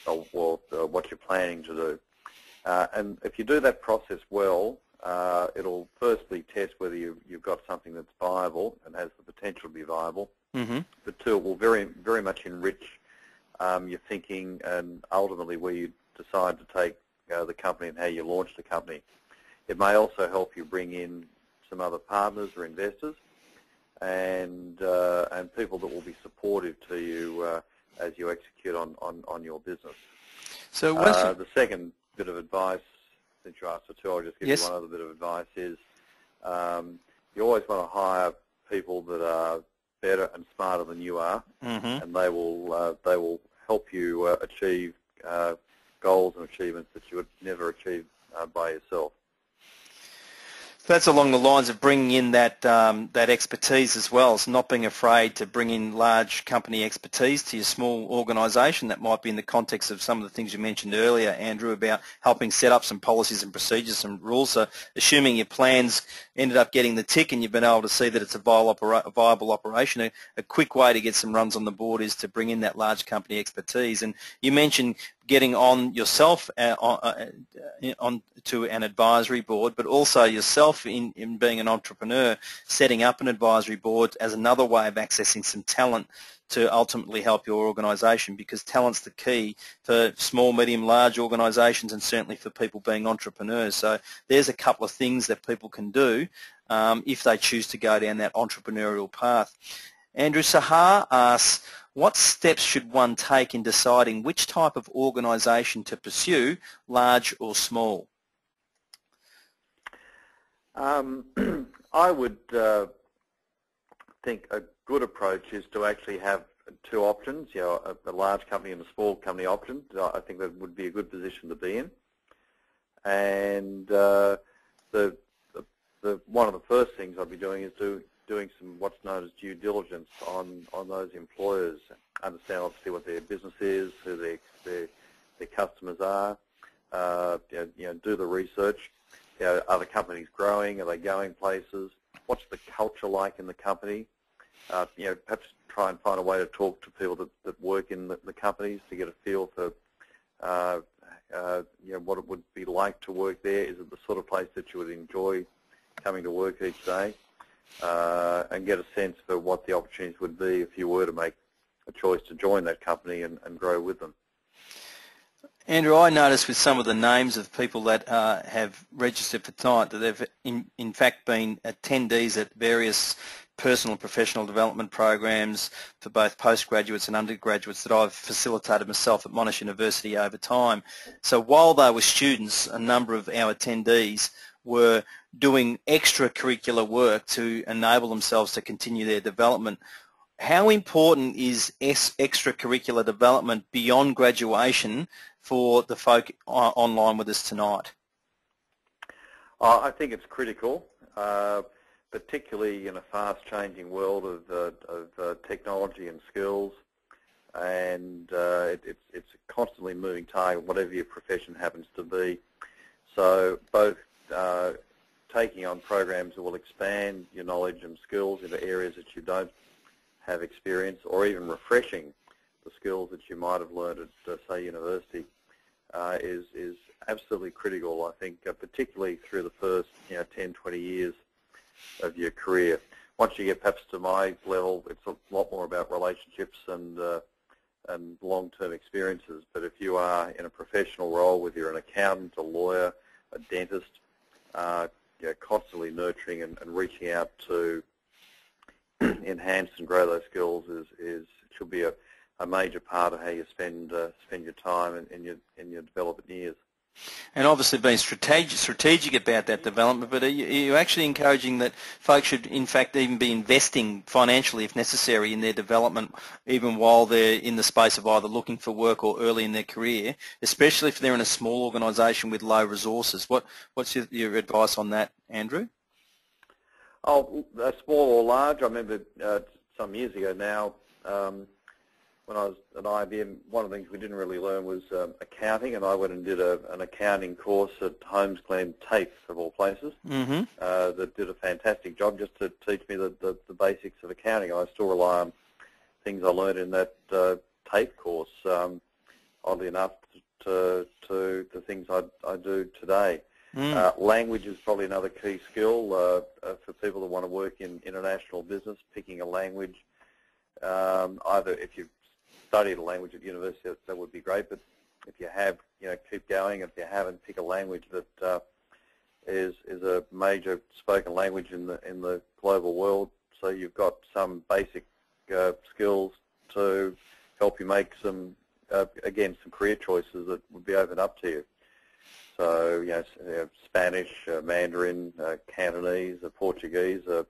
or what you're planning to do. And if you do that process well, it'll firstly test whether you've got something that's viable and has the potential to be viable. Mm-hmm. But two, it will very, very much enrich your thinking and ultimately where you decide to take the company and how you launch the company. It may also help you bring in some other partners or investors and people that will be supportive to you as you execute on your business. So the second bit of advice, since you asked for two, I'll just give Yes. you one other bit of advice, is you always want to hire people that are better and smarter than you are, mm-hmm. and they will help you achieve goals and achievements that you would never achieve by yourself. That's along the lines of bringing in that expertise as well, so not being afraid to bring in large company expertise to your small organisation. That might be in the context of some of the things you mentioned earlier, Andrew, about helping set up some policies and procedures and rules. So assuming your plans ended up getting the tick and you've been able to see that it's a viable operation, a quick way to get some runs on the board is to bring in that large company expertise. And you mentioned getting on yourself on to an advisory board, but also yourself in being an entrepreneur, setting up an advisory board as another way of accessing some talent to ultimately help your organisation, because talent's the key for small, medium, large organisations and certainly for people being entrepreneurs. So there's a couple of things that people can do if they choose to go down that entrepreneurial path. Andrew, Sahar asks, what steps should one take in deciding which type of organisation to pursue, large or small? I would think a good approach is to actually have two options, a large company and a small company option. I think that would be a good position to be in. And one of the first things I'd be doing is doing some what's known as due diligence on those employers, understand obviously what their business is, who their customers are, do the research. Are the companies growing? Are they going places? What's the culture like in the company? Perhaps try and find a way to talk to people that work in the companies to get a feel for what it would be like to work there. Is it the sort of place that you would enjoy coming to work each day? And get a sense for what the opportunities would be if you were to make a choice to join that company and grow with them. Andrew, I noticed with some of the names of people that have registered for tonight that they've in fact been attendees at various personal and professional development programs for both postgraduates and undergraduates that I've facilitated myself at Monash University over time. So while they were students, a number of our attendees were doing extracurricular work to enable themselves to continue their development. How important is extracurricular development beyond graduation for the folk online with us tonight? I think it's critical, particularly in a fast-changing world of technology and skills, and it's a constantly moving target, whatever your profession happens to be. So both taking on programs that will expand your knowledge and skills into areas that you don't have experience, or even refreshing the skills that you might have learned at, say, university, is absolutely critical, I think, particularly through the first 10, 20 years of your career. Once you get perhaps to my level, it's a lot more about relationships and long-term experiences. But if you are in a professional role, whether you're an accountant, a lawyer, a dentist, constantly nurturing and reaching out to enhance and grow those skills should be a major part of how you spend your time in your development years. And obviously being strategic about that development, but are you actually encouraging that folks should in fact even be investing financially if necessary in their development even while they're in the space of either looking for work or early in their career, especially if they're in a small organisation with low resources? What's your advice on that, Andrew? Oh, small or large, I remember some years ago now, when I was at IBM, one of the things we didn't really learn was accounting, and I went and did an accounting course at Holmes Glen TAFE, of all places, that did a fantastic job just to teach me the basics of accounting. I still rely on things I learned in that TAFE course, oddly enough, to the things I do today. Language is probably another key skill for people that want to work in international business, picking a language. Either if you've studied a language at university, that would be great, but if you have, keep going. If you haven't, pick a language that is a major spoken language in the global world, so you've got some basic skills to help you make some career choices that would be opened up to you. So, Spanish, Mandarin, Cantonese, Portuguese are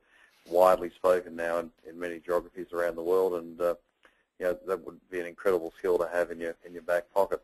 widely spoken now in many geographies around the world, and that would be an incredible skill to have in your back pocket.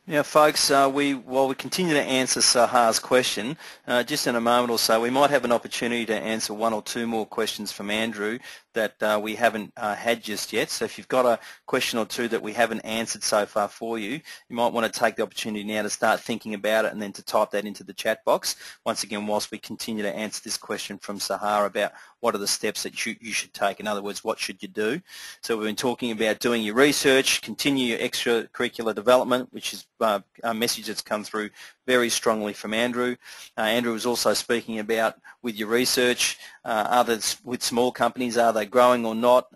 Now, folks, while we continue to answer Sahar's question, just in a moment or so, we might have an opportunity to answer one or two more questions from Andrew that we haven't had just yet. So if you've got a question or two that we haven't answered so far for you, you might want to take the opportunity now to start thinking about it and then to type that into the chat box. Once again, whilst we continue to answer this question from Sahar about what are the steps that you should take. In other words, what should you do? So we've been talking about doing your research, continue your extracurricular development, which is a message that's come through very strongly from Andrew. Andrew was also speaking about with your research, with small companies, are they growing or not?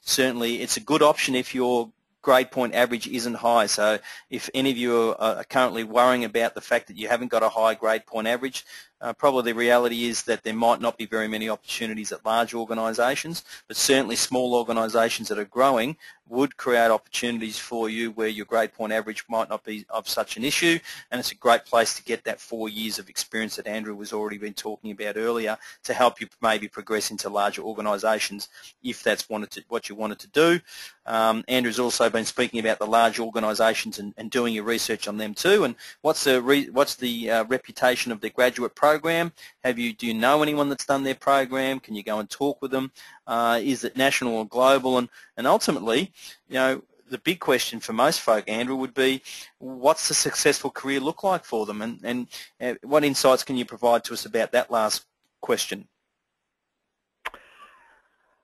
Certainly it's a good option if your grade point average isn't high. So if any of you are currently worrying about the fact that you haven't got a high grade point average, probably the reality is that there might not be very many opportunities at large organisations, but certainly small organisations that are growing would create opportunities for you where your grade point average might not be of such an issue, and it's a great place to get that 4 years of experience that Andrew was already been talking about earlier to help you maybe progress into larger organisations if that's what you wanted to do. Andrew's also been speaking about the large organisations and doing your research on them too, and what's the reputation of their graduate program? Do you know anyone that's done their program? Can you go and talk with them? Is it national or global? And ultimately, the big question for most folk, Andrew, would be what's a successful career look like for them? And what insights can you provide to us about that last question?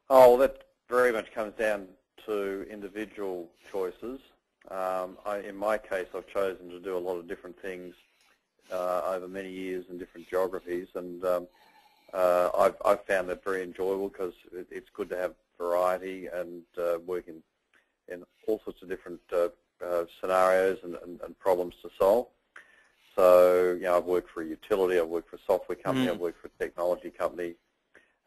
Oh, well, that very much comes down to individual choices. In my case, I've chosen to do a lot of different things over many years in different geographies, and I've found that very enjoyable because it's good to have variety and work in all sorts of different scenarios and problems to solve. So, I've worked for a utility, I've worked for a software company, I've worked for a technology company,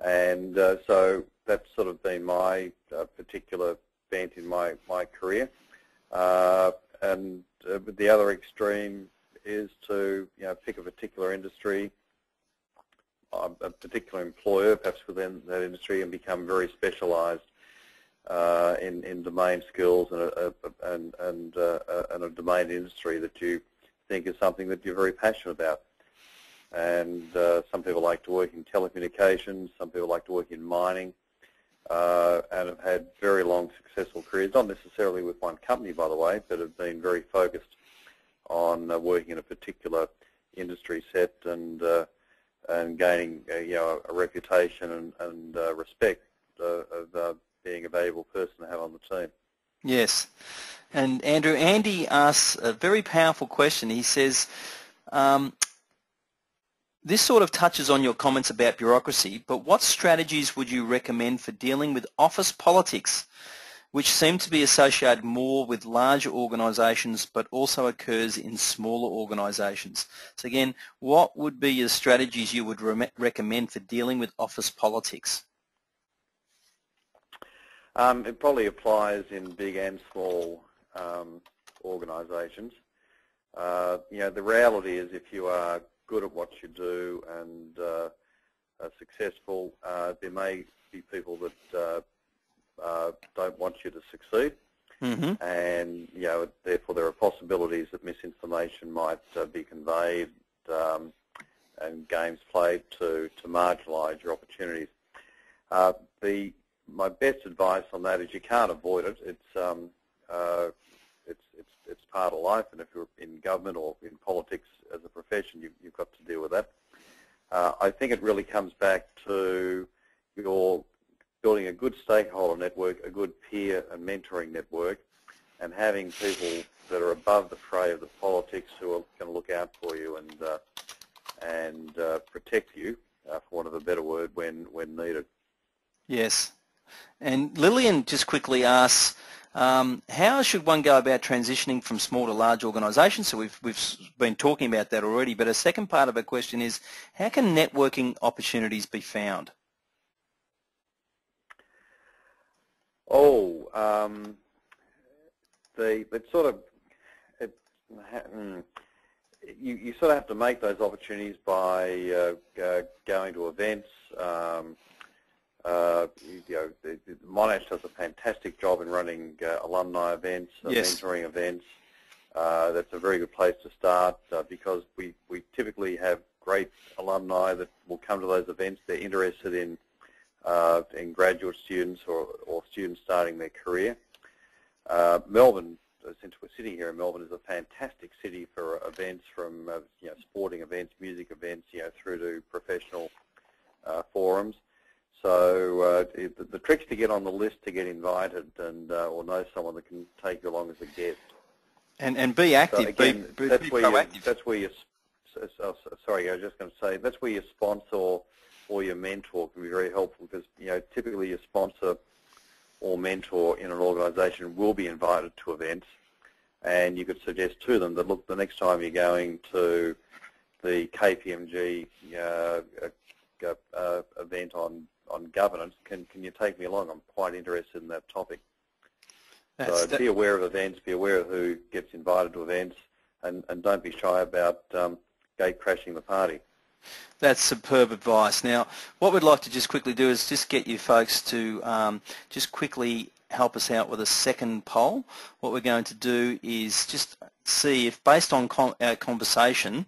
and so that's sort of been my particular bent in my career. And the other extreme is to pick a particular industry, a particular employer, perhaps within that industry, and become very specialised in domain skills and a domain industry that you think is something that you're very passionate about. And some people like to work in telecommunications, some people like to work in mining, and have had very long successful careers, not necessarily with one company, by the way, but have been very focused on working in a particular industry set and gaining a reputation and respect of being a valuable person to have on the team. Yes. And Andrew, Andy asks a very powerful question. He says, this sort of touches on your comments about bureaucracy, but what strategies would you recommend for dealing with office politics, which seem to be associated more with larger organisations but also occurs in smaller organisations? So again, what would be your strategies you would recommend for dealing with office politics? It probably applies in big and small organisations. the reality is if you are good at what you do and are successful, there may be people that don't want you to succeed. Mm-hmm. And therefore there are possibilities that misinformation might be conveyed and games played to marginalise your opportunities. My best advice on that is you can't avoid it. It's part of life, and if you're in government or in politics as a profession, you've got to deal with that. I think it really comes back to your building a good stakeholder network, a good peer and mentoring network, and having people that are above the fray of the politics who are going to look out for you and protect you, for want of a better word, when needed. Yes. And Lillian just quickly asks, how should one go about transitioning from small to large organisations? So we've been talking about that already, but a second part of her question is, how can networking opportunities be found? You sort of have to make those opportunities by going to events. Monash does a fantastic job in running alumni events, yes. mentoring events. That's a very good place to start because we typically have great alumni that will come to those events. They're interested in graduate students or students starting their career. Melbourne, since we're sitting here in Melbourne, is a fantastic city for events, from sporting events, music events, through to professional forums. So the trick's to get on the list, to get invited, and or know someone that can take you along as a guest. And be active. So again, be proactive. That's where you. Sorry, I was just going to say that's where your sponsor or your mentor can be very helpful, because typically your sponsor or mentor in an organisation will be invited to events, and you could suggest to them that, look, the next time you're going to the KPMG event on governance, can you take me along? I'm quite interested in that topic. So be aware of events, be aware of who gets invited to events, and don't be shy about gate crashing the party. That's superb advice. Now, what we'd like to just quickly do is just get you folks to just quickly help us out with a second poll. What we're going to do is just see if, based on our conversation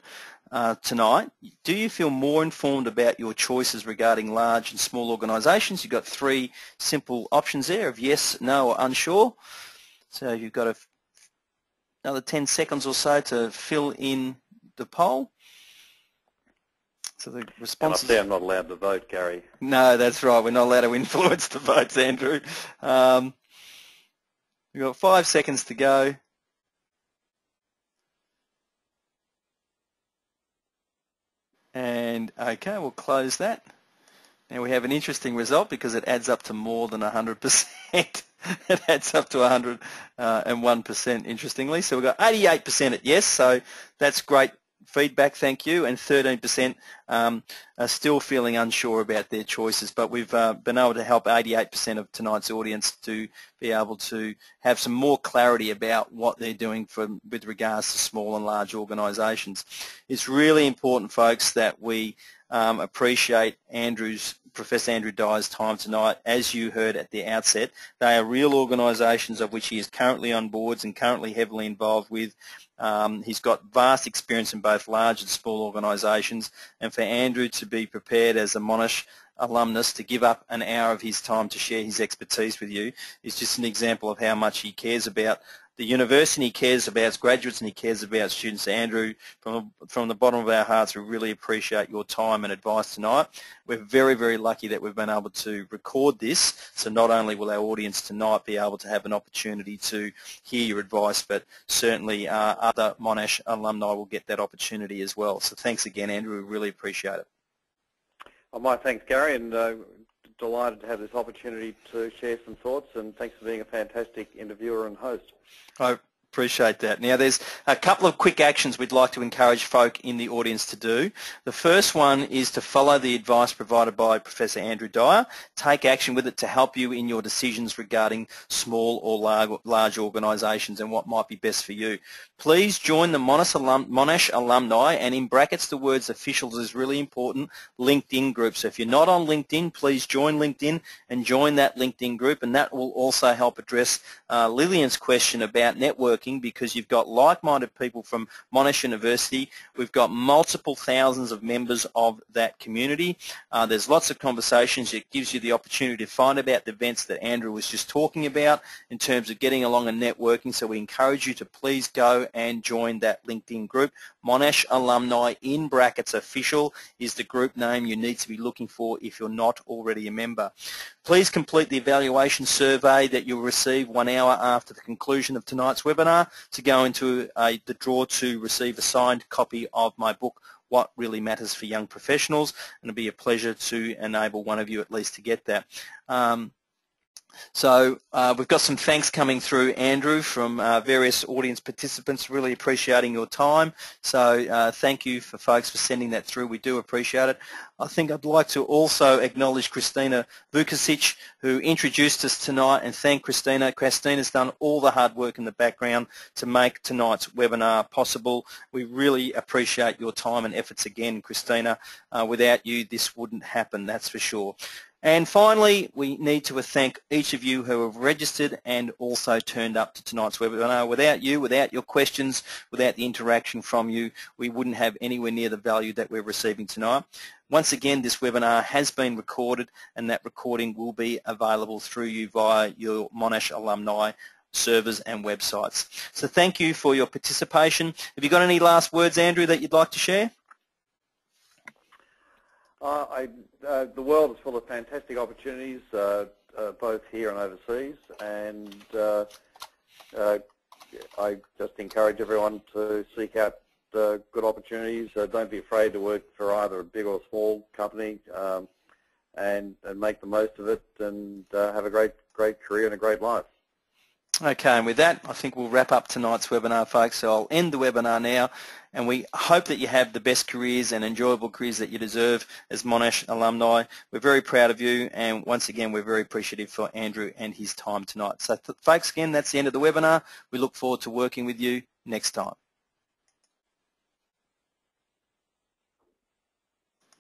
tonight, do you feel more informed about your choices regarding large and small organisations? You've got three simple options there of yes, no, or unsure. So you've got another 10 seconds or so to fill in the poll. So the responses... And I see I'm not allowed to vote, Gary. No, that's right. We're not allowed to influence the votes, Andrew. We've got 5 seconds to go. And okay, we'll close that. Now we have an interesting result because it adds up to more than 100%. It adds up to 101%, interestingly. So we've got 88% at yes, so that's great feedback, thank you, and 13% are still feeling unsure about their choices, but we've been able to help 88% of tonight's audience to be able to have some more clarity about what they're doing with regards to small and large organisations. It's really important, folks, that we appreciate Professor Andrew Dyer's time tonight. As you heard at the outset, they are real organisations of which he is currently on boards and currently heavily involved with. He's got vast experience in both large and small organisations, and for Andrew to be prepared as a Monash alumnus to give up an hour of his time to share his expertise with you is just an example of how much he cares about the university, he cares about its graduates, and he cares about students. Andrew, from the bottom of our hearts, we really appreciate your time and advice tonight. We're very, very lucky that we've been able to record this, so not only will our audience tonight be able to have an opportunity to hear your advice, but certainly other Monash alumni will get that opportunity as well. So thanks again, Andrew. We really appreciate it. Well, my thanks, Gary, and delighted to have this opportunity to share some thoughts, and thanks for being a fantastic interviewer and host. Appreciate that. Now, there's a couple of quick actions we'd like to encourage folk in the audience to do. The first one is to follow the advice provided by Professor Andrew Dyer. Take action with it to help you in your decisions regarding small or large organisations and what might be best for you. Please join the Monash Alumni, and in brackets the words officials is really important, LinkedIn group. So if you're not on LinkedIn, please join LinkedIn and join that LinkedIn group, and that will also help address Lillian's question about networking, because you've got like-minded people from Monash University. We've got multiple thousands of members of that community. There's lots of conversations. It gives you the opportunity to find about the events that Andrew was just talking about in terms of getting along and networking. So we encourage you to please go and join that LinkedIn group. Monash Alumni in brackets official is the group name you need to be looking for if you're not already a member. Please complete the evaluation survey that you'll receive 1 hour after the conclusion of tonight's webinar to go into the draw to receive a signed copy of my book, What Really Matters for Young Professionals, and it'll be a pleasure to enable one of you at least to get that. So we've got some thanks coming through, Andrew, from various audience participants, really appreciating your time. So thank you for folks for sending that through. We do appreciate it. I think I'd like to also acknowledge Christina Vukasic, who introduced us tonight, and thank Christina. Christina's done all the hard work in the background to make tonight's webinar possible. We really appreciate your time and efforts again, Christina. Without you, this wouldn't happen, that's for sure. And finally, we need to thank each of you who have registered and also turned up to tonight's webinar. Without you, without your questions, without the interaction from you, we wouldn't have anywhere near the value that we're receiving tonight. Once again, this webinar has been recorded, and that recording will be available through you via your Monash Alumni servers and websites. So thank you for your participation. Have you got any last words, Andrew, that you'd like to share? The world is full of fantastic opportunities, both here and overseas, and I just encourage everyone to seek out good opportunities. Don't be afraid to work for either a big or small company, and make the most of it, and have a great career and a great life. Okay, and with that, I think we'll wrap up tonight's webinar, folks. So I'll end the webinar now, and we hope that you have the best careers and enjoyable careers that you deserve as Monash alumni. We're very proud of you, and once again, we're very appreciative for Andrew and his time tonight. So, folks, again, that's the end of the webinar. We look forward to working with you next time.